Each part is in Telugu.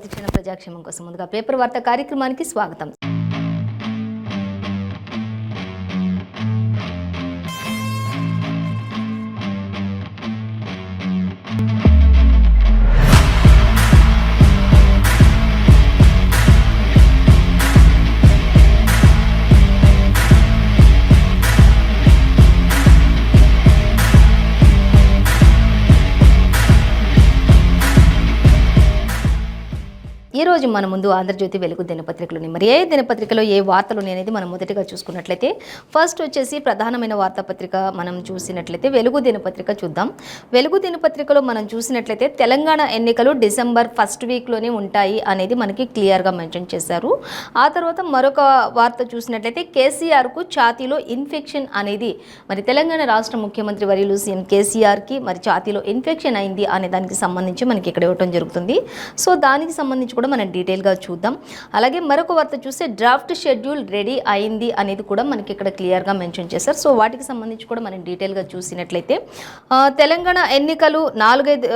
ప్రతిక్షణ ప్రజాక్షేమం కోసం ముందుగా పేపర్ వార్త కార్యక్రమానికి స్వాగతం. ఈ రోజు మన ముందు ఆంధ్రజ్యోతి వెలుగు దినపత్రికలోని మరి ఏ దినపత్రికలో ఏ వార్తలు అనేది మనం మొదటిగా చూసుకున్నట్లయితే ఫస్ట్ వచ్చేసి ప్రధానమైన వార్తాపత్రిక మనం చూసినట్లయితే వెలుగు దినపత్రిక చూద్దాం. వెలుగు దినపత్రికలో మనం చూసినట్లయితే తెలంగాణ ఎన్నికలు డిసెంబర్ ఫస్ట్ వీక్లోనే ఉంటాయి అనేది మనకి క్లియర్గా మెన్షన్ చేశారు. ఆ తర్వాత మరొక వార్త చూసినట్లయితే కేసీఆర్కు ఛాతీలో ఇన్ఫెక్షన్ అనేది మరి తెలంగాణ రాష్ట్ర ముఖ్యమంత్రి వర్యులు సీఎం కేసీఆర్కి మరి ఛాతీలో ఇన్ఫెక్షన్ అయింది అనే దానికి సంబంధించి మనకి ఇక్కడ ఇవ్వటం జరుగుతుంది. సో దానికి సంబంధించి కూడా మనం డీటెయిల్గా చూద్దాం. అలాగే మరొక వార్త చూస్తే డ్రాఫ్ట్ షెడ్యూల్ రెడీ అయింది అనేది కూడా మనకి ఇక్కడ క్లియర్గా మెన్షన్ చేశారు. సో వాటికి సంబంధించి కూడా మనం డీటెయిల్గా చూసినట్లయితే తెలంగాణ ఎన్నికలు 4-5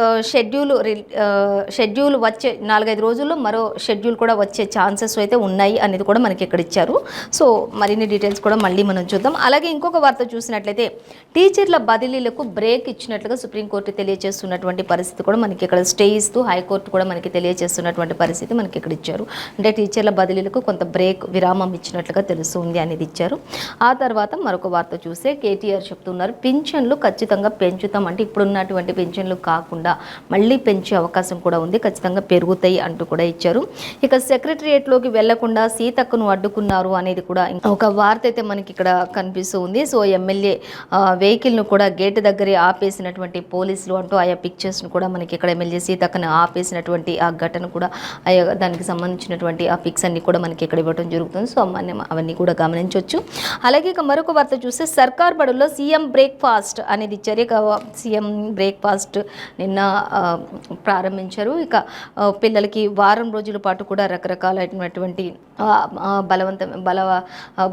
షెడ్యూల్ వచ్చే 4-5 రోజుల్లో మరో షెడ్యూల్ కూడా వచ్చే ఛాన్సెస్ అయితే ఉన్నాయి అనేది కూడా మనకి ఇక్కడ ఇచ్చారు. సో మరిన్ని డీటెయిల్స్ కూడా మళ్ళీ మనం చూద్దాం. అలాగే ఇంకొక వార్త చూసినట్లయితే టీచర్ల బదిలీలకు బ్రేక్ ఇచ్చినట్లుగా సుప్రీంకోర్టు తెలియజేస్తున్నటువంటి పరిస్థితి కూడా మనకి ఇక్కడ స్టే ఇస్తూ హైకోర్టు కూడా మనకి తెలియజేస్తున్నటువంటి పరిస్థితి మనకి ఇక్కడ ఇచ్చారు. అంటే టీచర్ల బదిలీలకు కొంత బ్రేక్ విరామం ఇచ్చినట్లుగా తెలుస్తుంది అనేది ఇచ్చారు. ఆ తర్వాత మరొక వార్త చూస్తే కేటీఆర్ చెప్తున్నారు పింఛన్లు ఖచ్చితంగా పెంచుతాం, అంటే ఇప్పుడున్నటువంటి పింఛన్లు కాకుండా మళ్ళీ పెంచే అవకాశం కూడా ఉంది, ఖచ్చితంగా పెరుగుతాయి అంటూ కూడా ఇచ్చారు. ఇక సెక్రటరియేట్లోకి వెళ్లకుండా సీతక్కను అడ్డుకున్నారు అనేది కూడా ఒక వార్త అయితే మనకి ఇక్కడ కనిపిస్తుంది. సో ఎమ్మెల్యే వెహికల్ను కూడా గేట్ దగ్గరే ఆపేసినటువంటి పోలీసులు అంటూ ఆయా పిక్చర్స్ను కూడా మనకి ఇక్కడ ఎమ్మెల్యే సీతక్కను ఆపేసినటువంటి ఆ ఘటన కూడా దానికి సంబంధించినటువంటి ఆ పిక్స్ అన్ని కూడా మనకి ఇక్కడ ఇవ్వడం జరుగుతుంది. సో అవన్నీ కూడా గమనించవచ్చు. అలాగే ఇక మరొక వార్త చూస్తే సర్కార్ బడుల్లో సీఎం బ్రేక్ఫాస్ట్ అనేది ఇచ్చారు. ఇక సీఎం బ్రేక్ఫాస్ట్ నిన్న ప్రారంభించారు. ఇక పిల్లలకి వారం రోజుల పాటు కూడా రకరకాలైనటువంటి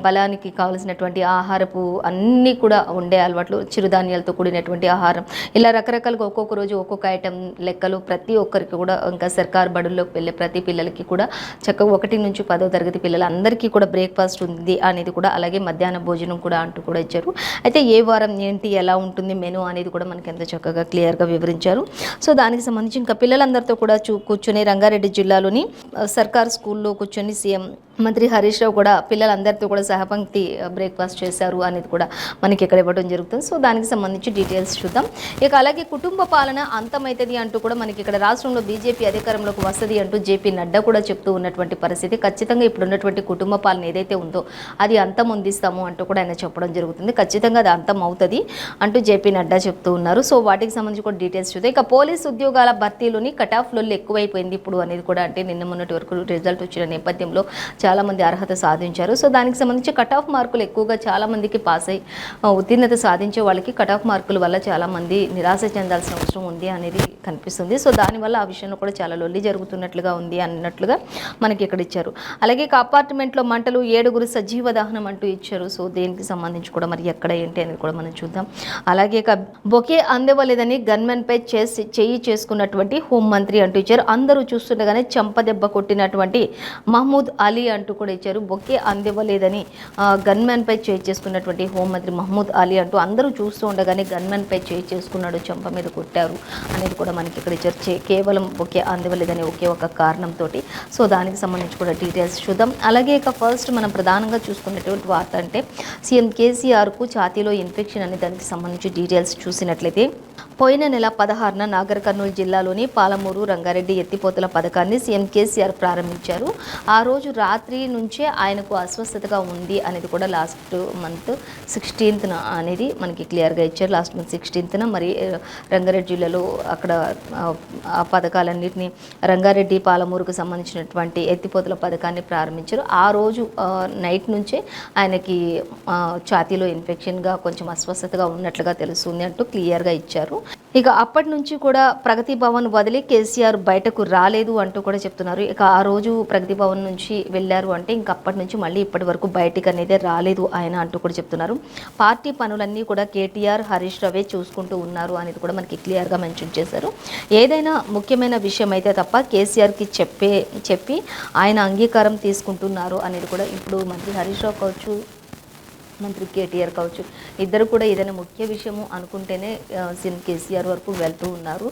బలానికి కావలసినటువంటి ఆహారపు అన్నీ కూడా ఉండే అలవాట్లు, చిరుధాన్యాలతో కూడినటువంటి ఆహారం, ఇలా రకరకాలుగా ఒక్కొక్క రోజు ఒక్కొక్క ఐటెం లెక్కలు ప్రతి ఒక్కరికి కూడా ఇంకా సర్కార్ బడుల్లోకి వెళ్ళే ప్రతి పిల్లలకి కూడా చక్కగా 1 నుంచి 10వ తరగతి పిల్లలందరికీ కూడా బ్రేక్ఫాస్ట్ ఉంది అనేది కూడా, అలాగే మధ్యాహ్న భోజనం కూడా అంటూ కూడా ఇచ్చారు. అయితే ఏ వారం ఏంటి ఎలా ఉంటుంది మెనూ అనేది కూడా మనకి ఎంతో చక్కగా క్లియర్గా వివరించారు. సో దానికి సంబంధించి ఇంకా పిల్లలందరితో కూడా కూర్చొని రంగారెడ్డి జిల్లాలోని సర్కార్ స్కూల్లో కూర్చొని సీఎం మంత్రి హరీష్ రావు కూడా పిల్లలందరితో కూడా సహపంక్తి బ్రేక్ఫాస్ట్ చేశారు అనేది కూడా మనకి ఇక్కడ ఇవ్వడం జరుగుతుంది. సో దానికి సంబంధించి డీటెయిల్స్ చూద్దాం. ఇక అలాగే కుటుంబ పాలన అంతమైతుంది అంటూ కూడా మనకి ఇక్కడ రాష్ట్రంలో బీజేపీ అధికారంలోకి వస్తుంది అంటూ జేపీ నడ్డా కూడా చెప్తూ ఉన్నటువంటి పరిస్థితి. ఖచ్చితంగా ఇప్పుడు ఉన్నటువంటి కుటుంబ పాలన ఏదైతే ఉందో అది అంతం అందిస్తాము అంటూ కూడా ఆయన చెప్పడం జరుగుతుంది. ఖచ్చితంగా అది అంతం అవుతుంది అంటూ జేపీ నడ్డా చెప్తూ ఉన్నారు. సో వాటికి సంబంధించి కూడా డీటెయిల్స్ చూద్దాం. ఇక పోలీస్ ఉద్యోగాల భర్తీలోని కటాఫ్లో ఎక్కువైపోయింది ఇప్పుడు అనేది కూడా, అంటే నిన్న మొన్నటి వరకు రిజల్ట్ వచ్చిన నేపథ్యంలో చాలామంది అర్హత సాధించారు. సో దానికి సంబంధించి కట్ ఆఫ్ మార్కులు ఎక్కువగా చాలామందికి పాస్ అయ్యి ఉత్తీర్ణత సాధించే వాళ్ళకి కట్ ఆఫ్ మార్కుల వల్ల చాలామంది నిరాశ చెందాల్సిన అవసరం ఉంది అనేది కనిపిస్తుంది. సో దానివల్ల ఆ విషయంలో కూడా చాలా లొల్లి జరుగుతున్నట్లుగా ఉంది అన్నట్లుగా మనకి ఇక్కడ ఇచ్చారు. అలాగే అపార్ట్మెంట్లో మంటలు 7 సజీవ దహనం అంటూ ఇచ్చారు. సో దేనికి సంబంధించి కూడా మరి ఎక్కడ ఏంటి అనేది కూడా మనం చూద్దాం. అలాగే బొకే అందవలేదని గన్మెన్పై చేయి చేసుకున్నటువంటి హోంమంత్రి అంటూ ఇచ్చారు. అందరూ చూస్తుండగానే చెంపదెబ్బ కొట్టినటువంటి మహమూద్ అలీ అంటూ కూడా ఇచ్చారు. బొకే అందివ్వలేదని గన్మెన్పై చేయి చేసుకున్నటువంటి హోంమంత్రి మహమూద్ అలీ అంటూ అందరూ చూస్తూ ఉండగానే గన్మెన్పై చేయి చేసుకున్నాడు, చెంప మీద కొట్టారు అనేది కూడా మనకి ఇక్కడ ఇచ్చారు. కేవలం బొకే అందివ్వలేదని ఒకే ఒక కారణంతో. సో దానికి సంబంధించి కూడా డీటెయిల్స్ చూద్దాం. అలాగే ఇక ఫస్ట్ మనం ప్రధానంగా చూసుకునేటువంటి వార్త అంటే సీఎం కేసీఆర్కు ఛాతీలో ఇన్ఫెక్షన్ అనే దానికి సంబంధించి డీటెయిల్స్ చూసినట్లయితే పోయిన నెల 16న నాగర్ కర్నూలు జిల్లాలోని పాలమూరు రంగారెడ్డి ఎత్తిపోతల పథకాన్ని సీఎం కేసీఆర్ ప్రారంభించారు. ఆ రోజు రాత్రి నుంచే ఆయనకు అస్వస్థతగా ఉంది అనేది కూడా లాస్ట్ మంత్ 16న అనేది మనకి క్లియర్గా ఇచ్చారు. లాస్ట్ మంత్ 16న మరి రంగారెడ్డి జిల్లాలో అక్కడ ఆ పథకాలన్నింటినీ రంగారెడ్డి పాలమూరుకు సంబంధించినటువంటి ఎత్తిపోతల పథకాన్ని ప్రారంభించారు. ఆ రోజు నైట్ నుంచే ఆయనకి ఛాతీలో ఇన్ఫెక్షన్గా కొంచెం అస్వస్థతగా ఉన్నట్లుగా తెలుస్తుంది అంటూ క్లియర్గా ఇచ్చారు. ఇక అప్పటి నుంచి కూడా ప్రగతి భవన్ వదిలి కేసీఆర్ బయటకు రాలేదు అంటూ కూడా చెప్తున్నారు. ఇక ఆ రోజు ప్రగతి భవన్ నుంచి వెళ్ళారు అంటే ఇంక అప్పటి నుంచి మళ్ళీ ఇప్పటి వరకు బయటికి అనేది రాలేదు ఆయన అంటూ కూడా చెప్తున్నారు. పార్టీ పనులన్నీ కూడా కేటీఆర్, హరీష్ రావే చూసుకుంటూ ఉన్నారు అనేది కూడా మనకి క్లియర్గా మెన్షన్ చేశారు. ఏదైనా ముఖ్యమైన విషయం అయితే తప్ప కేసీఆర్కి చెప్పి ఆయన అంగీకారం తీసుకుంటున్నారు అనేది కూడా ఇప్పుడు మంత్రి హరీష్ రావు కావచ్చు, మంత్రి కేటీఆర్ కావచ్చు, ఇద్దరు కూడా ఏదైనా ముఖ్య విషయము అనుకుంటేనే సీఎం కేసీఆర్ వరకు వెళ్తూ ఉన్నారు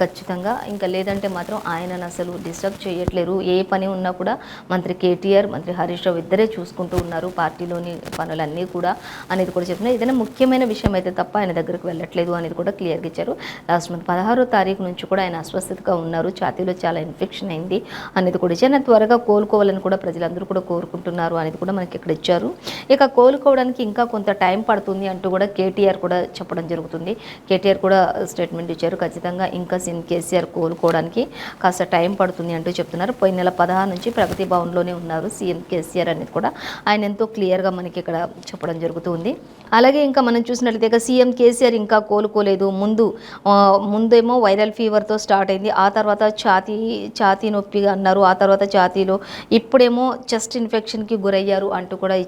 ఖచ్చితంగా. ఇంకా లేదంటే మాత్రం ఆయనను అసలు డిస్టర్బ్ చేయట్లేరు. ఏ పని ఉన్నా కూడా మంత్రి కేటీఆర్, మంత్రి హరీష్ రావు ఇద్దరే చూసుకుంటూ ఉన్నారు పార్టీలోని పనులన్నీ కూడా అనేది కూడా చెప్తున్నారు. ఏదైనా ముఖ్యమైన విషయం అయితే తప్ప ఆయన దగ్గరకు వెళ్ళట్లేదు అనేది కూడా క్లియర్గా ఇచ్చారు. లాస్ట్ మంత్ 16వ తారీఖు నుంచి కూడా ఆయన అస్వస్థతగా ఉన్నారు, ఛాతీలో చాలా ఇన్ఫెక్షన్ అయింది అనేది కూడా ఇచ్చారు. త్వరగా కోలుకోవాలని కూడా ప్రజలందరూ కూడా కోరుకుంటున్నారు అనేది కూడా మనకి ఇక్కడ ఇచ్చారు. ఇక కోలుకోవడానికి ఇంకా కొంత టైం పడుతుంది అంటూ కూడా కేటీఆర్ కూడా చెప్పడం జరుగుతుంది. కేటీఆర్ కూడా స్టేట్మెంట్ ఇచ్చారు, ఖచ్చితంగా ఇంకా సీఎం కేసీఆర్ కోలుకోవడానికి కాస్త టైం పడుతుంది అంటూ చెప్తున్నారు. పోయిన నెల 16 నుంచి ప్రగతి భవన్లోనే ఉన్నారు సీఎం కేసీఆర్ అనేది కూడా ఆయన ఎంతో క్లియర్గా మనకి ఇక్కడ చెప్పడం జరుగుతుంది. అలాగే ఇంకా మనం చూసినట్లయితే సీఎం కేసీఆర్ ఇంకా కోలుకోలేదు. ముందేమో వైరల్ ఫీవర్తో స్టార్ట్ అయింది, ఆ తర్వాత ఛాతీ నొప్పిగా అన్నారు, ఆ తర్వాత ఛాతీలో, ఇప్పుడేమో చెస్ట్ ఇన్ఫెక్షన్కి గురయ్యారు అంటూ కూడా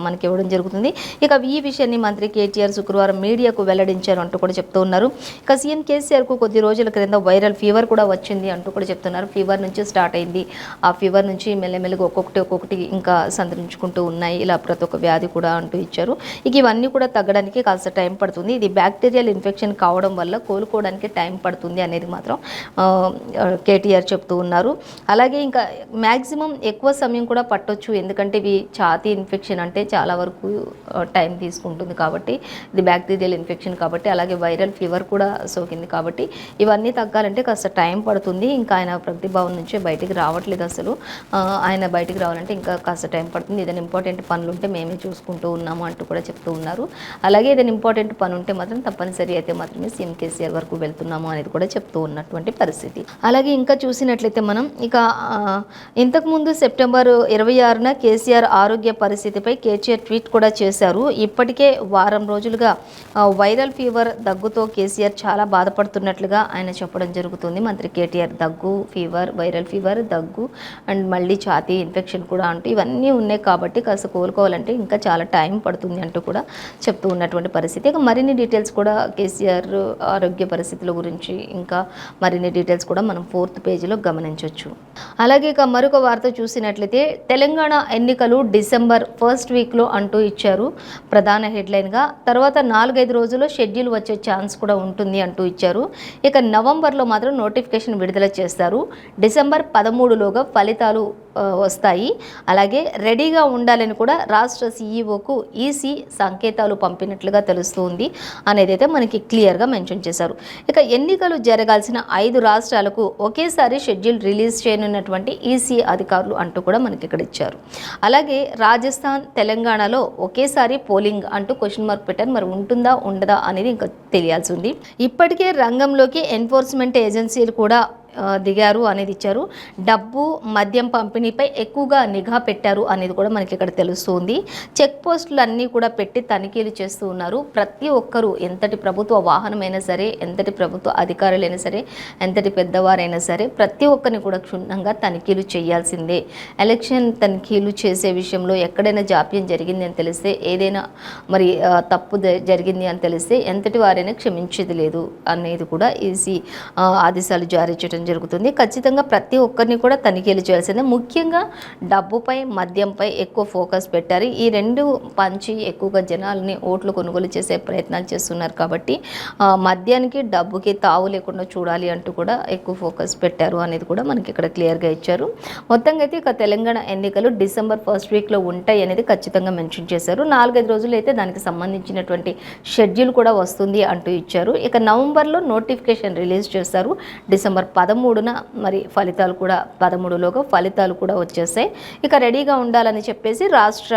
మనకి ఇవ్వడం జరుగుతుంది. ఇక ఈ విషయాన్ని మంత్రి కేటీఆర్ శుక్రవారం మీడియాకు వెల్లడించారు అంటూ కూడా చెప్తూ ఉన్నారు. ఇక సీఎం కేసీఆర్కు కొద్ది రోజుల క్రింద వైరల్ ఫీవర్ కూడా వచ్చింది అంటూ కూడా చెప్తున్నారు. ఫీవర్ నుంచి స్టార్ట్ అయింది, ఆ ఫీవర్ నుంచి మెల్లమెల్లగా ఒక్కొక్కటి ఇంకా సంతరించుకుంటూ ఉన్నాయి, ఇలా ప్రతి ఒక్క వ్యాధి కూడా అంటూ ఇచ్చారు. ఇక ఇవన్నీ కూడా తగ్గడానికి కాస్త టైం పడుతుంది, ఇది బ్యాక్టీరియల్ ఇన్ఫెక్షన్ కావడం వల్ల కోలుకోవడానికి టైం పడుతుంది అనేది మాత్రం కేటీఆర్ చెప్తూ ఉన్నారు. అలాగే ఇంకా మ్యాక్సిమం ఎక్కువ సమయం కూడా పట్టొచ్చు, ఎందుకంటే ఇవి ఛాతీ ఇన్ఫెక్షన్ అంటే చాలా వరకు టైం తీసుకుంటుంది కాబట్టి, ఇది బ్యాక్టీరియల్ ఇన్ఫెక్షన్ కాబట్టి, అలాగే వైరల్ ఫీవర్ కూడా సోకింది కాబట్టి ఇవన్నీ తగ్గాలంటే కాస్త టైం పడుతుంది. ఇంకా ఆయన ప్రగతి భవన్ నుంచి బయటికి రావట్లేదు అసలు, ఆయన బయటికి రావాలంటే ఇంకా కాస్త టైం పడుతుంది. ఏదైనా ఇంపార్టెంట్ పనులు ఉంటే మేమే చూసుకుంటూ ఉన్నాము అంటూ కూడా చెప్తూ ఉన్నారు. అలాగే ఏదైనా ఇంపార్టెంట్ పని ఉంటే మాత్రం తప్పనిసరి అయితే మాత్రమే సీఎం కేసీఆర్ వరకు వెళ్తున్నాము అనేది కూడా చెప్తూ ఉన్నటువంటి పరిస్థితి. అలాగే ఇంకా చూసినట్లయితే మనం ఇక ఇంతకుముందు సెప్టెంబర్ 26న కేసీఆర్ ఆరోగ్య పరిస్థితిపై కేసీఆర్ ట్వీట్ కూడా చేశారు. ఇప్పటికే వారం రోజులుగా వైరల్ ఫీవర్, దగ్గుతో కేసీఆర్ చాలా బాధపడుతున్నట్లుగా ఆయన చెప్పడం జరుగుతుంది. మంత్రి కేటీఆర్ దగ్గు, ఫీవర్, వైరల్ ఫీవర్, దగ్గు అండ్ మళ్ళీ ఛాతీ ఇన్ఫెక్షన్ కూడా అంటూ ఇవన్నీ ఉన్నాయి కాబట్టి కాస్త కోలుకోవాలంటే ఇంకా చాలా టైం పడుతుంది అంటూ కూడా చెప్తూ ఉన్నటువంటి పరిస్థితి. ఇక మరిన్ని డీటెయిల్స్ కూడా కేసీఆర్ ఆరోగ్య పరిస్థితుల గురించి ఇంకా మరిన్ని డీటెయిల్స్ కూడా మనం 4th పేజీలో గమనించవచ్చు. అలాగే ఇక మరొక వార్త చూసినట్లయితే తెలంగాణ ఎన్నికలు డిసెంబర్ 1st వీక్లో అంటూ ఇచ్చారు ప్రధాన హెడ్లైన్గా. తర్వాత 4-5 రోజుల్లో షెడ్యూల్ వచ్చే ఛాన్స్ కూడా ఉంటుంది అంటూ ఇచ్చారు. ఇక నవంబర్లో మాత్రం నోటిఫికేషన్ విడుదల చేస్తారు, డిసెంబర్ 13లోగా ఫలితాలు వస్తాయి. అలాగే రెడీగా ఉండాలని కూడా రాష్ట్ర సీఈఓకు ఈసీ సంకేతాలు పంపినట్లుగా తెలుస్తుంది అనేది అయితే మనకి క్లియర్గా మెన్షన్ చేశారు. ఇక ఎన్నికలు జరగాల్సిన 5 రాష్ట్రాలకు ఒకేసారి షెడ్యూల్ రిలీజ్ చేయనున్నటువంటి ఈసీ అధికారులు అంటూ కూడా మనకి ఇక్కడ ఇచ్చారు. అలాగే రాజస్థాన్, తెలంగాణలో ఒకేసారి పోలింగ్ అంటూ క్వశ్చన్ మార్క్ పెట్టారు. మరి ఉంటుందా ఉండదా అనేది ఇంకా తెలియాల్సి ఉంది. ఇప్పటికే రంగంలోకి ఎన్ఫోర్స్మెంట్ ఏజెన్సీలు కూడా దిగారు అనేది ఇచ్చారు. డబ్బు, మద్యం పంపిణీపై ఎక్కువగా నిఘా పెట్టారు అనేది కూడా మనకి ఇక్కడ తెలుస్తుంది. చెక్ పోస్టులు అన్నీ కూడా పెట్టి తనిఖీలు చేస్తూ ఉన్నారు. ప్రతి ఒక్కరూ ఎంతటి ప్రభుత్వ వాహనమైనా సరే, ఎంతటి ప్రభుత్వ అధికారులైనా సరే, ఎంతటి పెద్దవారైనా సరే ప్రతి ఒక్కరిని కూడా క్షుణ్ణంగా తనిఖీలు చేయాల్సిందే. ఎలక్షన్ తనిఖీలు చేసే విషయంలో ఎక్కడైనా జాప్యం జరిగింది అని తెలిస్తే, ఏదైనా మరి తప్పు జరిగింది అని తెలిస్తే ఎంతటి వారైనా క్షమించేది లేదు అనేది కూడా ఈసీ ఆదేశాలు జారీ చేయడం జరుగుతుంది. ఖచ్చితంగా ప్రతి ఒక్కరిని కూడా తనిఖీలు చేయాల్సిందే. ముఖ్యంగా డబ్బుపై, మద్యంపై ఎక్కువ ఫోకస్ పెట్టారు. ఈ రెండు పంచి ఎక్కువగా జనాలని ఓట్లు కొనుగోలు చేసే ప్రయత్నాలు చేస్తున్నారు కాబట్టి మద్యానికి, డబ్బుకి తావు లేకుండా చూడాలి అంటూ కూడా ఎక్కువ ఫోకస్ పెట్టారు అనేది కూడా మనకి ఇక్కడ క్లియర్గా ఇచ్చారు. మొత్తంగా అయితే ఇక తెలంగాణ ఎన్నికలు డిసెంబర్ 1st వీక్లో ఉంటాయి అనేది ఖచ్చితంగా మెన్షన్ చేశారు. 4-5 రోజులు అయితే దానికి సంబంధించినటువంటి షెడ్యూల్ కూడా వస్తుంది అంటూ ఇచ్చారు. ఇక నవంబర్లో నోటిఫికేషన్ రిలీజ్ చేస్తారు, డిసెంబర్ 13న మరి ఫలితాలు కూడా 13లోగా ఫలితాలు కూడా వచ్చేసాయి. ఇక రెడీగా ఉండాలని చెప్పేసి రాష్ట్ర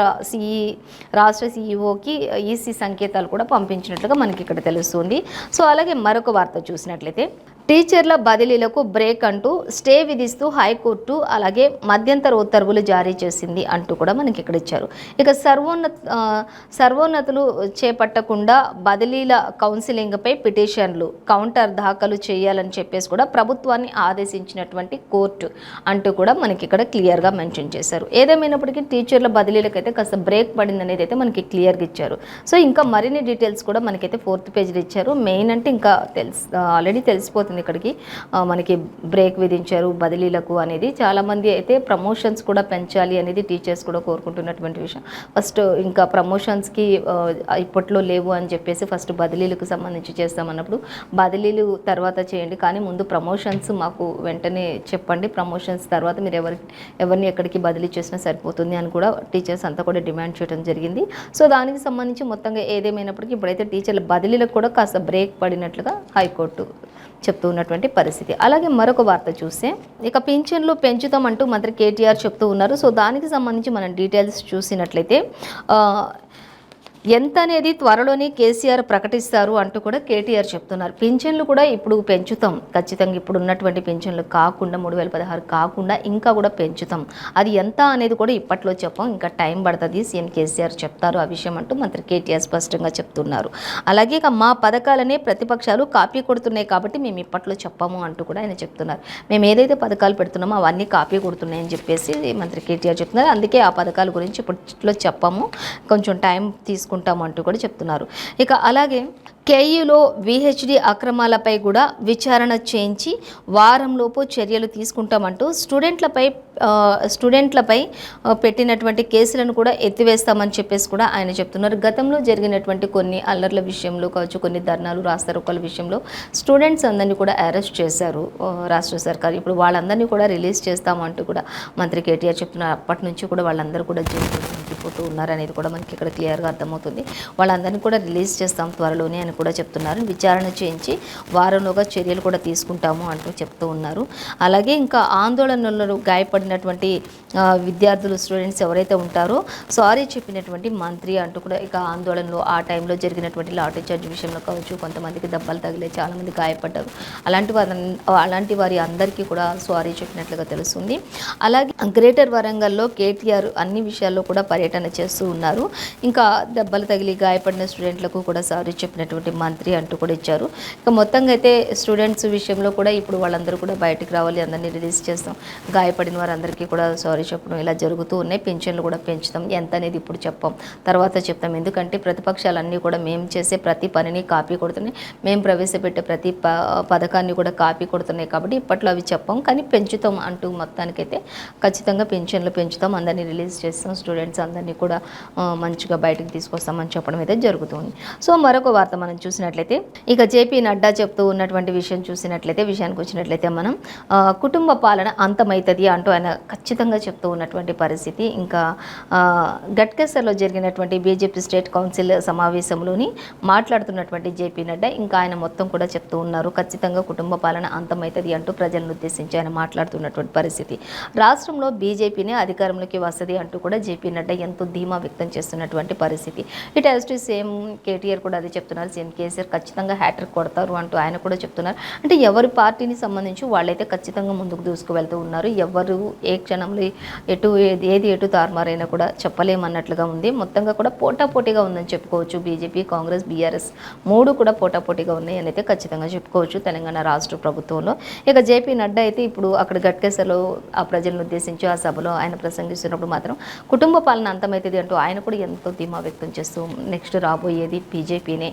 సీఈఓకి ఈసీ సంకేతాలు కూడా పంపించినట్లుగా మనకి ఇక్కడ తెలుస్తుంది. సో అలాగే మరొక వార్త చూసినట్లయితే టీచర్ల బదిలీలకు బ్రేక్ అంటూ స్టే విధిస్తూ హైకోర్టు అలాగే మధ్యంతర ఉత్తర్వులు జారీ చేసింది అంటూ కూడా మనకి ఇక్కడ ఇచ్చారు. ఇక సర్వోన్నతులు చేపట్టకుండా బదిలీల కౌన్సిలింగ్పై పిటిషన్లు కౌంటర్ దాఖలు చేయాలని చెప్పేసి కూడా ప్రభుత్వాన్ని ఆదేశించినటువంటి కోర్టు అంటూ కూడా మనకి ఇక్కడ క్లియర్గా మెన్షన్ చేశారు. ఏదేమైనప్పటికీ టీచర్ల బదిలీలకైతే కాస్త బ్రేక్ పడింది అనేది అయితే మనకి క్లియర్గా ఇచ్చారు. సో ఇంకా మరిన్ని డీటెయిల్స్ కూడా మనకైతే 4th పేజీలో ఇచ్చారు. మెయిన్ అంటే ఇంకా ఆల్రెడీ తెలిసిపోతుంది ఇక్కడికి మనకి బ్రేక్ విధించారు బదిలీలకు అనేది. చాలామంది అయితే ప్రమోషన్స్ కూడా పెంచాలి అనేది టీచర్స్ కూడా కోరుకుంటున్నటువంటి విషయం. ఫస్ట్ ఇంకా ప్రమోషన్స్కి ఇప్పట్లో లేవు అని చెప్పేసి ఫస్ట్ బదిలీలకు సంబంధించి చేస్తామన్నప్పుడు బదిలీలు తర్వాత చేయండి, కానీ ముందు ప్రమోషన్స్ మాకు వెంటనే చెప్పండి, ప్రమోషన్స్ తర్వాత మీరు ఎవరిని ఎక్కడికి బదిలీ చేసినా సరిపోతుంది అని కూడా టీచర్స్ అంతా కూడా డిమాండ్ చేయడం జరిగింది. సో దానికి సంబంధించి మొత్తంగా ఏదేమైనప్పటికీ ఇప్పుడైతే టీచర్ల బదిలీలకు కూడా కాస్త బ్రేక్ పడినట్లుగా హైకోర్టు చెప్తూ ఉన్నటువంటి పరిస్థితి. అలాగే మరొక వార్త చూస్తే ఇక పింఛన్లు పెంచుతామంటూ మంత్రి కేటీఆర్ చెప్తూ ఉన్నారు. సో దానికి సంబంధించి మనం డీటెయిల్స్ చూసినట్లయితే ఎంత అనేది త్వరలోనే కేసీఆర్ ప్రకటిస్తారు అంటూ కూడా కేటీఆర్ చెప్తున్నారు. పింఛన్లు కూడా ఇప్పుడు పెంచుతాం, ఖచ్చితంగా ఇప్పుడు ఉన్నటువంటి పింఛన్లు కాకుండా 3016 కాకుండా ఇంకా కూడా పెంచుతాం, అది ఎంత అనేది కూడా ఇప్పట్లో చెప్పాం, ఇంకా టైం పడుతుంది, సీఎం కేసీఆర్ చెప్తారు ఆ విషయం అంటూ మంత్రి కేటీఆర్ స్పష్టంగా చెప్తున్నారు. అలాగే ఇక మా పథకాలనే ప్రతిపక్షాలు కాపీ కొడుతున్నాయి కాబట్టి మేము ఇప్పట్లో చెప్పాము అంటూ కూడా ఆయన చెప్తున్నారు. మేము ఏదైతే పథకాలు పెడుతున్నామో అవన్నీ కాపీ కొడుతున్నాయని చెప్పేసి మంత్రి కేటీఆర్ చెప్తున్నారు. అందుకే ఆ పథకాల గురించి ఇప్పట్లో చెప్పాము, కొంచెం టైం తీసుకుంటామంటూ కూడా చెప్తున్నారు. ఇక అలాగే కేయూలో విహెచ్డి అక్రమాలపై కూడా విచారణ చేయించి వారంలోపు చర్యలు తీసుకుంటామంటూ స్టూడెంట్లపై పెట్టినటువంటి కేసులను కూడా ఎత్తివేస్తామని చెప్పేసి కూడా ఆయన చెప్తున్నారు. గతంలో జరిగినటువంటి కొన్ని అల్లర్ల విషయంలో కావచ్చు, కొన్ని ధర్నాలు రాస్తారోకల విషయంలో స్టూడెంట్స్ అందరినీ కూడా అరెస్ట్ చేశారు రాష్ట్ర సర్కార్. ఇప్పుడు వాళ్ళందరినీ కూడా రిలీజ్ చేస్తామంటూ కూడా మంత్రి కేటీఆర్ చెప్తున్నారు. అప్పటి నుంచి కూడా వాళ్ళందరూ కూడా పోతూ ఉన్నారు అనేది కూడా మనకి ఇక్కడ క్లియర్గా అర్థమవుతుంది. వాళ్ళందరినీ కూడా రిలీజ్ చేస్తాం త్వరలోనే అని కూడా చెప్తున్నారు. విచారణ చేయించి వారంలోగా చర్యలు కూడా తీసుకుంటాము అంటూ చెప్తూ ఉన్నారు. అలాగే ఇంకా ఆందోళనలో గాయపడినటువంటి విద్యార్థులు స్టూడెంట్స్ ఎవరైతే ఉంటారో సారీ చెప్పినటువంటి మంత్రి అంటూ కూడా ఇక ఆందోళనలో ఆ టైంలో జరిగినటువంటి లాఠీ చార్జ్ విషయంలో కావచ్చు, కొంతమందికి దెబ్బలు తగిలే, చాలామంది గాయపడ్డారు, అలాంటి వారి అందరికీ కూడా సారీ చెప్పినట్లుగా తెలుస్తుంది. అలాగే గ్రేటర్ వరంగల్లో కేటీఆర్ అన్ని విషయాల్లో కూడా పర్యటన చేస్తూ ఉన్నారు. ఇంకా దెబ్బలు తగిలి గాయపడిన స్టూడెంట్లకు కూడా సారీ చెప్పినటువంటి మంత్రి అంటూ కూడా ఇచ్చారు. ఇక మొత్తంగా అయితే స్టూడెంట్స్ విషయంలో కూడా ఇప్పుడు వాళ్ళందరూ కూడా బయటికి రావాలి, అందరినీ రిలీజ్ చేస్తాం, గాయపడిన వారందరికీ కూడా సారీ చెప్పడం ఇలా జరుగుతూ ఉన్నాయి. పెన్షన్లు కూడా పెంచుతాం, ఎంత అనేది ఇప్పుడు చెప్పాం, తర్వాత చెప్తాం, ఎందుకంటే ప్రతిపక్షాలన్నీ కూడా మేము చేసే ప్రతి పనిని కాపీ కొడుతున్నాయి, మేము ప్రవేశపెట్టే ప్రతి పథకాన్ని కూడా కాపీ కొడుతున్నాయి కాబట్టి ఇప్పట్లో అవి చెప్పాం, కానీ పెంచుతాం అంటూ మొత్తానికైతే ఖచ్చితంగా పెన్షన్లు పెంచుతాం, అందరినీ రిలీజ్ చేస్తాం, స్టూడెంట్స్ అందరినీ కూడా మంచిగా బయటకు తీసుకొస్తామని చెప్పడం అయితే జరుగుతుంది. సో మరొక వార్త మనం చూసినట్లయితే ఇక జేపీ నడ్డా చెప్తూ ఉన్నటువంటి విషయానికి వచ్చినట్లయితే మనం కుటుంబ పాలన అంతమవుతుంది అంటూ ఆయన ఖచ్చితంగా చెప్తూ ఉన్నటువంటి పరిస్థితి. ఇంకా గట్కేసర్లో జరిగినటువంటి బీజేపీ స్టేట్ కౌన్సిల్ సమావేశంలోని మాట్లాడుతున్నటువంటి జేపీ నడ్డా ఇంకా ఆయన మొత్తం కూడా చెప్తూ ఉన్నారు, ఖచ్చితంగా కుటుంబ పాలన అంతమవుతుంది అంటూ ప్రజలను ఉద్దేశించి ఆయన మాట్లాడుతున్నటువంటి పరిస్థితి. రాష్ట్రంలో బీజేపీనే అధికారంలోకి వస్తుంది అంటూ కూడా జేపీ నడ్డా ఎంతో ధీమా వ్యక్తం చేస్తున్నటువంటి పరిస్థితి. It as to same KTR కూడా అదే చెప్తున్నారు, సీఎం కేసీఆర్ ఖచ్చితంగా హ్యాట్రిక్ కొడతారు అంటూ ఆయన కూడా చెప్తున్నారు. అంటే ఎవరి పార్టీని సంబంధించి వాళ్ళైతే ఖచ్చితంగా ముందుకు దూసుకువెళ్తూ ఉన్నారు. ఎవరు ఏ క్షణంలో ఎటు తారుమారైనా కూడా చెప్పలేమన్నట్లుగా ఉంది. మొత్తంగా కూడా పోటాపోటీగా ఉందని చెప్పుకోవచ్చు. బీజేపీ, కాంగ్రెస్, బీఆర్ఎస్ మూడు కూడా పోటాపోటీగా ఉన్నాయి అని అయితే ఖచ్చితంగా చెప్పుకోవచ్చు తెలంగాణ రాష్ట్ర ప్రభుత్వంలో. ఇక జేపీ నడ్డా అయితే ఇప్పుడు అక్కడ గట్కేసర్లో ఆ ప్రజలను ఉద్దేశించి ఆ సభలో ఆయన ప్రసంగిస్తున్నప్పుడు మాత్రం కుటుంబ పాలన అంతమవుతుంది అంటూ ఆయన కూడా ఎంతో ధీమా వ్యక్తం చేస్తూ నెక్స్ట్ రాబోయేది బీజేపీనే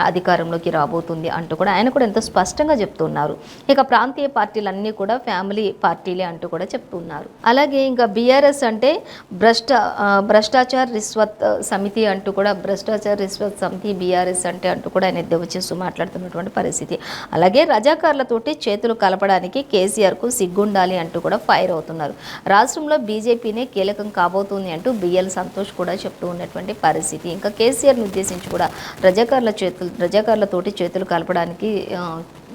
అధికారంలోకి రాబోతుంది అంటూ కూడా ఆయన కూడా ఎంతో స్పష్టంగా చెప్తున్నారు. ఇక ప్రాంతీయ పార్టీలన్నీ కూడా ఫ్యామిలీ పార్టీలే అంటూ కూడా చెప్తున్నారు. అలాగే ఇంకా బీఆర్ఎస్ అంటే భ్రష్టాచార్ రిశ్వత్ సమితి అంటూ కూడా బీఆర్ఎస్ అంటే అంటూ కూడా ఆయన ఎద్దేవా చేస్తూ మాట్లాడుతున్నటువంటి పరిస్థితి. అలాగే రజాకార్లతోటి చేతులు కలపడానికి కేసీఆర్కు సిగ్గుండాలి అంటూ కూడా ఫైర్ అవుతున్నారు. రాష్ట్రంలో బీజేపీనే కీలకం కాబోతుంది అంటూ బిఎల్ సంతోష్ కూడా చెప్తూ ఉన్నటువంటి పరిస్థితి. ఇంకా కేసీఆర్ని ఉద్దేశించి కూడా రజాకార్లతోటి చేతులు కలపడానికి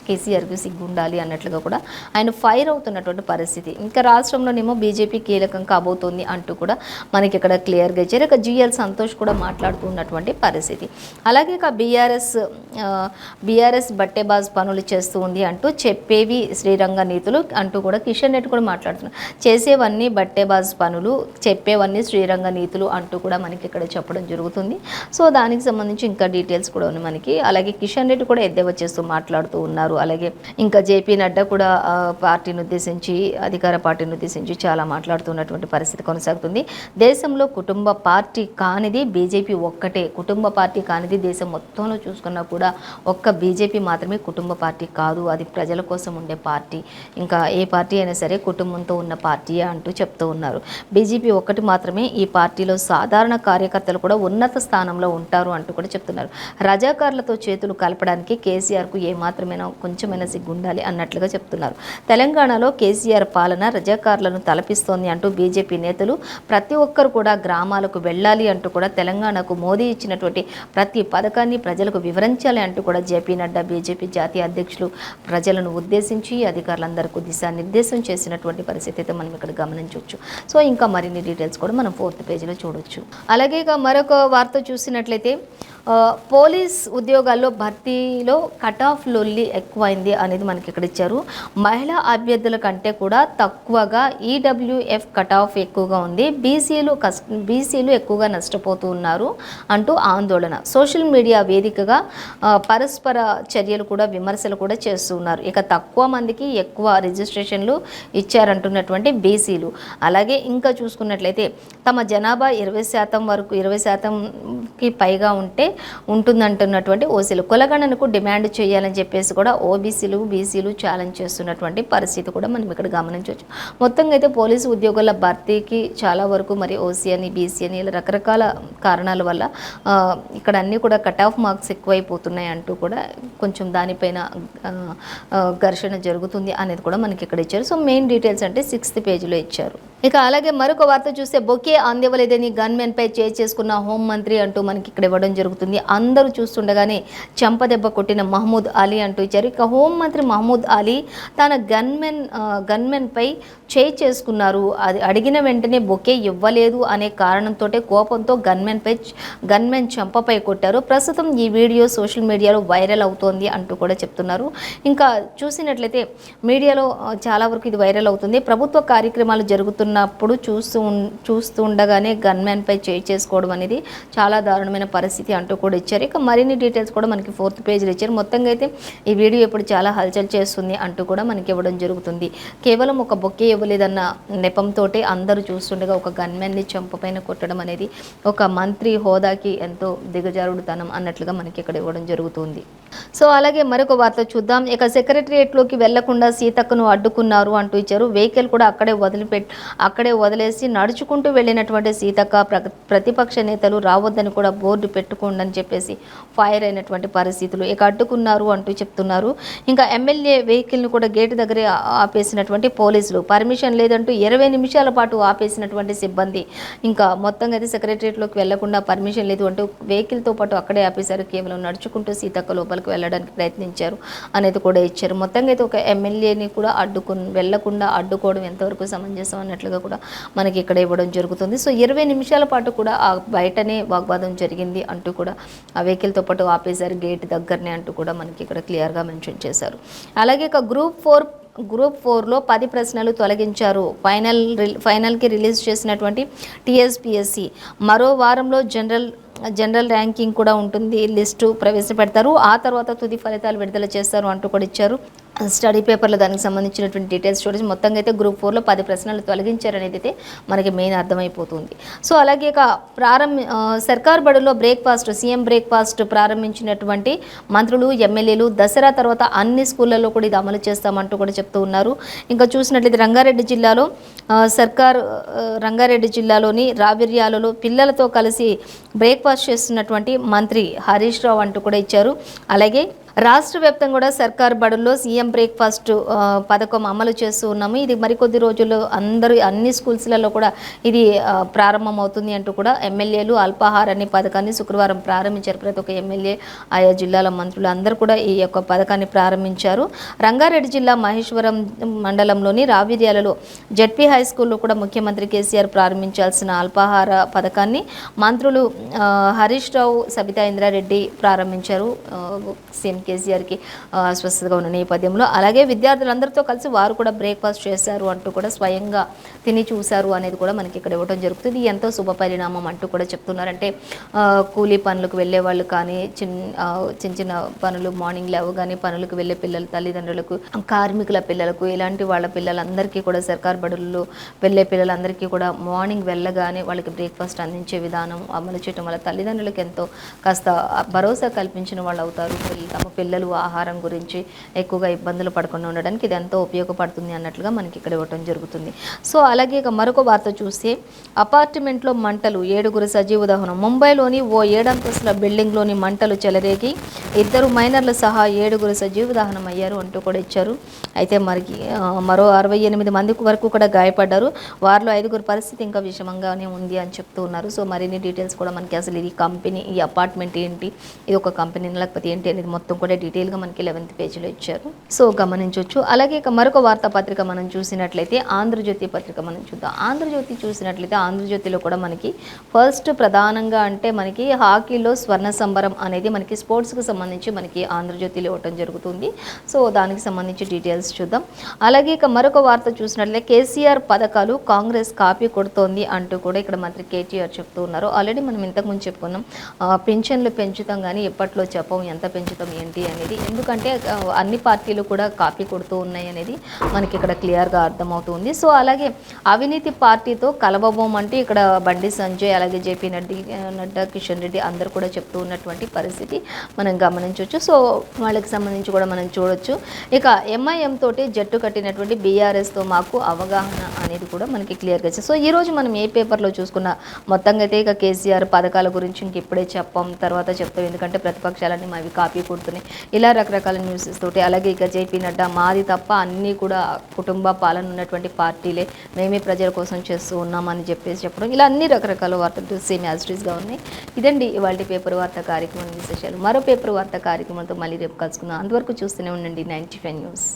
కేసీఆర్కి సిగ్గుండాలి అన్నట్లుగా కూడా ఆయన ఫైర్ అవుతున్నటువంటి పరిస్థితి. ఇంకా రాష్ట్రంలోనేమో బీజేపీ కీలకం కాబోతోంది అంటూ కూడా మనకి ఇక్కడ క్లియర్గా ఇచ్చారు. ఇక జిఎల్ సంతోష్ కూడా మాట్లాడుతూ ఉన్నటువంటి పరిస్థితి. అలాగే ఇక బీఆర్ఎస్ బట్టేబాజ్ పనులు చేస్తూ ఉంది అంటూ చెప్పేవి శ్రీరంగ నీతులు అంటూ కూడా కిషన్ రెడ్డి కూడా మాట్లాడుతున్నారు. చేసేవన్నీ బట్టేబాజ్ పనులు, చెప్పేవన్నీ శ్రీరంగ నీతులు అంటూ కూడా మనకి ఇక్కడ చెప్పడం జరుగుతుంది. సో దానికి సంబంధించి ఇంకా డీటెయిల్స్ కూడా ఉన్నాయి మనకి. అలాగే కిషన్ రెడ్డి కూడా ఎద్దేవా చేస్తూ మాట్లాడుతూ ఉన్నారు. అలాగే ఇంకా జేపీ నడ్డా కూడా పార్టీని ఉద్దేశించి, అధికార పార్టీని ఉద్దేశించి చాలా మాట్లాడుతున్నటువంటి పరిస్థితి కొనసాగుతుంది. దేశంలో కుటుంబ పార్టీ కానిది బీజేపీ ఒక్కటే. కుటుంబ పార్టీ కానిది దేశం మొత్తంలో చూసుకున్నా కూడా ఒక్క బీజేపీ మాత్రమే కుటుంబ పార్టీ కాదు. అది ప్రజల కోసం ఉండే పార్టీ. ఇంకా ఏ పార్టీ అయినా సరే కుటుంబంతో ఉన్న పార్టీయే అంటూ చెప్తూ ఉన్నారు. బీజేపీ ఒక్కటి మాత్రమే. ఈ పార్టీలో సాధారణ కార్యకర్తలు కూడా ఉన్నత స్థానంలో ఉంటారు అంటూ కూడా చెప్తున్నారు. రజాకారులతో చేతులు కలపడానికి కేసీఆర్కు ఏమాత్రమైనా కొంచెమైనా సిగ్గుండాలి అన్నట్లుగా చెప్తున్నారు. తెలంగాణలో కేసీఆర్ పాలన రజాకారులను తలపిస్తోంది అంటూ బీజేపీ నేతలు ప్రతి ఒక్కరు కూడా గ్రామాలకు వెళ్ళాలి అంటూ కూడా తెలంగాణకు మోదీ ఇచ్చినటువంటి ప్రతి పథకాన్ని ప్రజలకు వివరించాలి అంటూ కూడా జేపీ నడ్డా బీజేపీ జాతీయ అధ్యక్షులు ప్రజలను ఉద్దేశించి అధికారులందరికీ దిశానిర్దేశం చేసినటువంటి పరిస్థితి అయితే మనం ఇక్కడ గమనించవచ్చు. సో ఇంకా మరిన్ని డీటెయిల్స్ కూడా మనం 4th పేజీలో చూడొచ్చు. అలాగే ఇక మరొక వార్త చూసినట్లయితే పోలీస్ ఉద్యోగాల్లో భర్తీలో కట్ ఆఫ్ లొల్లి ఎక్కువైంది అనేది మనకి ఇక్కడ ఇచ్చారు. మహిళా కంటే కూడా తక్కువగా ఈడబ్ల్యూఎఫ్ కట్ ఆఫ్ ఎక్కువగా ఉంది. బీసీలు ఎక్కువగా నష్టపోతూ ఉన్నారు అంటూ ఆందోళన. సోషల్ మీడియా వేదికగా పరస్పర చర్యలు కూడా విమర్శలు కూడా చేస్తూ ఉన్నారు. ఇక తక్కువ మందికి ఎక్కువ రిజిస్ట్రేషన్లు ఇచ్చారంటున్నటువంటి బీసీలు. అలాగే ఇంకా చూసుకున్నట్లయితే తమ జనాభా 20% వరకు 20%కి పైగా ఉంటుందంటున్నటువంటి ఓసీలు కులగణనకు డిమాండ్ చేయాలని చెప్పేసి కూడా ఓబీసీలు బీసీలు ఛాలెంజ్ చేస్తున్నటువంటి పరిస్థితి కూడా మనం ఇక్కడ గమనించవచ్చు. మొత్తంగా అయితే పోలీసు ఉద్యోగుల భర్తీకి చాలా వరకు మరి ఓసీ అని బీసీ అని ఇలా రకరకాల కారణాల వల్ల ఇక్కడ అన్నీ కూడా కట్ ఆఫ్ మార్క్స్ ఎక్కువైపోతున్నాయి అంటూ కూడా కొంచెం దానిపైన ఘర్షణ జరుగుతుంది అనేది కూడా మనకి ఇక్కడ ఇచ్చారు. సో మెయిన్ డీటెయిల్స్ అంటే 6th పేజీలో ఇచ్చారు. ఇక అలాగే మరొక వార్త చూస్తే బొకే అందివ్వలేదని గన్మెన్పై చేసుకున్న హోంమంత్రి అంటూ మనకి ఇక్కడ ఇవ్వడం జరుగుతుంది. అందరూ చూస్తుండగానే చెంపదెబ్బ కొట్టిన మహమూద్ అలీ అంటూ ఇచ్చారు. ఇక హోంమంత్రి మహమూద్ అలీ తన గన్మెన్పై చేసుకున్నారు. అది అడిగిన వెంటనే బొకే ఇవ్వలేదు అనే కారణంతో కోపంతో గన్మెన్ చెంపపై కొట్టారు. ప్రస్తుతం ఈ వీడియో సోషల్ మీడియాలో వైరల్ అవుతోంది అంటూ కూడా చెప్తున్నారు. ఇంకా చూసినట్లయితే మీడియాలో చాలా వరకు ఇది వైరల్ అవుతుంది. ప్రభుత్వ కార్యక్రమాలు జరుగుతున్నప్పుడు చూస్తూ ఉండగానే గన్మెన్పై చేసుకోవడం అనేది చాలా దారుణమైన పరిస్థితి అంటూ కూడా ఇచ్చారు. ఇక మరిన్ని డీటెయిల్స్ కూడా మనకి 4th పేజీలో ఇచ్చారు. మొత్తంగా అయితే ఈ వీడియో ఇప్పుడు చాలా హల్చల్ చేస్తుంది అంటూ కూడా మనకి ఇవ్వడం జరుగుతుంది. కేవలం ఒక బొకే ఇవ్వలేదన్న నెపంతో అందరూ చూస్తుండగా ఒక గన్మెన్ని చెంపపైన కొట్టడం అనేది ఒక మంత్రి హోదాకి ఎంతో దిగజారుడుతనం అన్నట్లుగా మనకి ఇక్కడ ఇవ్వడం జరుగుతుంది. సో అలాగే మరొక వార్త చూద్దాం. ఇక సెక్రటరియట్లోకి వెళ్లకుండా సీతక్కను అడ్డుకున్నారు అంటూ ఇచ్చారు. వెహికల్ కూడా అక్కడే వదిలేసి నడుచుకుంటూ వెళ్ళినటువంటి సీతక్క ప్రతిపక్ష నేతలు రావద్దని కూడా బోర్డు పెట్టుకోండి అని చెప్పేసి ఫైర్ అయినటువంటి పరిస్థితులు. ఇక అడ్డుకున్నారు అంటూ చెప్తున్నారు. ఇంకా ఎమ్మెల్యే వెహికల్ను కూడా గేటు దగ్గరే ఆపేసినటువంటి పోలీసులు, పర్మిషన్ లేదంటూ 20 నిమిషాల పాటు ఆపేసినటువంటి సిబ్బంది. ఇంకా మొత్తంగా అయితే సెక్రటరియట్లోకి వెళ్లకుండా పర్మిషన్ లేదు అంటూ వెహికల్తో పాటు అక్కడే ఆపేశారు. కేవలం నడుచుకుంటూ సీతక్క లోపలికి వెళ్ళడానికి ప్రయత్నించారు అనేది కూడా ఇచ్చారు. మొత్తంగా అయితే ఒక ఎమ్మెల్యేని కూడా వెళ్లకుండా అడ్డుకోవడం ఎంతవరకు సమంజసం అన్నట్లుగా కూడా మనకి ఇక్కడ ఇవ్వడం జరుగుతుంది. సో 20 నిమిషాల పాటు కూడా ఆ బయటనే వాగ్వాదం జరిగింది అంటూ కూడా ఆ వెహికల్తో పాటు ఆపేశారు గేట్ దగ్గరనే అంటూ కూడా మనకి ఇక్కడ క్లియర్గా మెన్షన్ చేశారు. అలాగే ఇక గ్రూప్ 4లో 10 ప్రశ్నలు తొలగించారు. ఫైనల్కి రిలీజ్ చేసినటువంటి టీఎస్పీఎస్సీ మరో వారంలో జనరల్ ర్యాంకింగ్ కూడా ఉంటుంది, లిస్టు ప్రవేశపెడతారు. ఆ తర్వాత తుది ఫలితాలు విడుదల చేస్తారు అంటూ కూడా ఇచ్చారు. స్టడీ పేపర్లో దానికి సంబంధించినటువంటి డీటెయిల్స్ చూడండి. మొత్తంగా అయితే గ్రూప్ 4లో 10 ప్రశ్నలు తొలగించారనేది అయితే మనకి మెయిన్ అర్థమైపోతుంది. సో అలాగే సర్కార్ బడుల్లో సీఎం బ్రేక్ఫాస్ట్ ప్రారంభించినటువంటి మంత్రులు ఎమ్మెల్యేలు దసరా తర్వాత అన్ని స్కూళ్ళల్లో కూడా ఇది అమలు చేస్తామంటూ కూడా చెప్తూ ఉన్నారు. ఇంకా చూసినట్లయితే రంగారెడ్డి జిల్లాలోని రావిర్యాలలో పిల్లలతో కలిసి బ్రేక్ఫాస్ట్ చేస్తున్నటువంటి మంత్రి హరీష్ రావు అంటూ కూడా ఇచ్చారు. అలాగే రాష్ట్ర వ్యాప్తంగా కూడా సర్కారు బడుల్లో సీఎం బ్రేక్ఫాస్ట్ పథకం అమలు చేస్తూ ఉన్నాము. ఇది మరికొద్ది రోజుల్లో అన్ని స్కూల్స్లలో కూడా ఇది ప్రారంభమవుతుంది అంటూ కూడా ఎమ్మెల్యేలు అల్పాహారాన్ని పథకాన్ని శుక్రవారం ప్రారంభించారు. ప్రతి ఒక్క ఎమ్మెల్యే ఆయా జిల్లాల మంత్రులు అందరూ కూడా ఈ యొక్క పథకాన్ని ప్రారంభించారు. రంగారెడ్డి జిల్లా మహేశ్వరం మండలంలోని రావిర్యాలలో జెడ్పీ హై స్కూల్లో కూడా ముఖ్యమంత్రి కేసీఆర్ ప్రారంభించాల్సిన అల్పాహార పథకాన్ని మంత్రులు హరీష్ రావు, సబితా ఇంద్రారెడ్డి ప్రారంభించారు. సీఎం కేసీఆర్కి అస్వస్థతగా ఉన్న నేపథ్యంలో అలాగే విద్యార్థులందరితో కలిసి వారు కూడా బ్రేక్ఫాస్ట్ చేశారు అంటూ కూడా స్వయంగా తిని చూశారు అనేది కూడా మనకి ఇక్కడ ఇవ్వడం జరుగుతుంది. ఎంతో శుభ పరిణామం అంటూ కూడా చెప్తున్నారంటే కూలీ పనులకు వెళ్ళే వాళ్ళు కానీ చిన్న చిన్న పనులు మార్నింగ్ లేవగానే పనులకు వెళ్ళే పిల్లల తల్లిదండ్రులకు, కార్మికుల పిల్లలకు, ఇలాంటి వాళ్ళ పిల్లలందరికీ కూడా సర్కార్ బడుల్లో వెళ్ళే పిల్లలందరికీ కూడా మార్నింగ్ వెళ్ళగానే వాళ్ళకి బ్రేక్ఫాస్ట్ అందించే విధానం అమలు చేయడం వల్ల తల్లిదండ్రులకు ఎంతో కాస్త భరోసా కల్పించిన వాళ్ళు అవుతారు. తమ పిల్లలు ఆహారం గురించి ఎక్కువగా ఇబ్బందులు పడకుండా ఉండడానికి ఇది ఎంతో ఉపయోగపడుతుంది అన్నట్లుగా మనకి ఇక్కడ ఇవ్వటం జరుగుతుంది. సో అలాగే ఇక మరొక వార్త చూస్తే అపార్ట్మెంట్లో మంటలు, 7గురు సజీవ దహనం. ముంబైలోని ఓ 7 అంతస్తుల బిల్డింగ్లోని మంటలు చెలరేగి 2 మైనర్లు సహా 7గురు సజీవ దహనం అయ్యారు అంటూ కూడా ఇచ్చారు. అయితే మరో 68 మంది వరకు కూడా గాయపడ్డారు. వారిలో 5గురు పరిస్థితి ఇంకా విషమంగానే ఉంది అని చెప్తూ ఉన్నారు. సో మరిన్ని డీటెయిల్స్ కూడా మనకి అసలు ఇది కంపెనీ, ఈ అపార్ట్మెంట్ ఏంటి, ఇది ఒక కంపెనీ లేకపోతే ఏంటి అనేది మొత్తం కూడా డీటెయిల్గా మనకి 11th పేజీలో ఇచ్చారు. సో గమనించవచ్చు. అలాగే ఇక మరొక వార్తాపత్రిక మనం చూసినట్లయితే ఆంధ్రజ్యోతి పత్రిక మనం చూద్దాం. ఆంధ్రజ్యోతి చూసినట్లయితే ఆంధ్రజ్యోతిలో కూడా మనకి ఫస్ట్ ప్రధానంగా అంటే మనకి హాకీలో స్వర్ణ సంబరం అనేది మనకి స్పోర్ట్స్కి సంబంధించి మనకి ఆంధ్రజ్యోతిలో ఇవ్వటం జరుగుతుంది. సో దానికి సంబంధించి డీటెయిల్స్ చూద్దాం. అలాగే ఇక మరొక వార్త చూసినట్లయితే కేసీఆర్ పథకాలు కాంగ్రెస్ కాపీ కొడుతోంది అంటూ కూడా ఇక్కడ మంత్రి కేటీఆర్ చెప్తూ ఉన్నారు. ఆల్రెడీ మనం ఇంతకుముందు చెప్పుకున్నాం, పింఛన్లు పెంచుతాం కానీ ఎప్పట్లో చెప్పం ఎంత పెంచుతాం ఏంటి అనేది. ఎందుకంటే అన్ని పార్టీలు కూడా కాపీ కొడుతూ ఉన్నాయి అనేది మనకి ఇక్కడ క్లియర్గా అర్థమవుతుంది. సో అలాగే అవినీతి పార్టీతో కలవబోమంటే ఇక్కడ బండి సంజయ్, అలాగే జేపీ నడ్డా, కిషన్ రెడ్డి అందరూ కూడా చెప్తూ ఉన్నటువంటి పరిస్థితి మనం గమనించవచ్చు. సో వాళ్ళకి సంబంధించి కూడా మనం చూడొచ్చు. ఇక ఎంఐఎం తోటి జట్టు కట్టినటువంటి బీఆర్ఎస్తో మాకు అవగాహన అనేది కూడా మనకి క్లియర్గా వచ్చింది. సో ఈరోజు మనం ఏ పేపర్లో చూసుకున్న మొత్తంగా అయితే ఇక కేసీఆర్ పథకాల గురించి ఇంక ఇప్పుడే చెప్పాం, తర్వాత చెప్తాం, ఎందుకంటే ప్రతిపక్షాలన్నీ మావి కాపీ కొడుతున్నాయి, ఇలా రకరకాల న్యూసెస్ తోటి. అలాగే ఇక జేపీ నడ్డా మాది తప్ప అన్నీ కూడా కుటుంబ పాలన ఉన్నటువంటి పార్టీలే, మేమే ప్రజల కోసం చేస్తూ ఉన్నామని చెప్పడం, ఇలా అన్ని రకరకాల వార్తలు సేమ్ యాజ్ ఇట్ ఈస్గా ఉన్నాయి. ఇదండి ఇవాళ పేపర్ వార్త కార్యక్రమం విశేషాలు. మరో పేపర్ వార్త కార్యక్రమంతో మళ్ళీ రేపు కలుసుకుందాం. అంతవరకు చూస్తూనే ఉండండి 95 న్యూస్.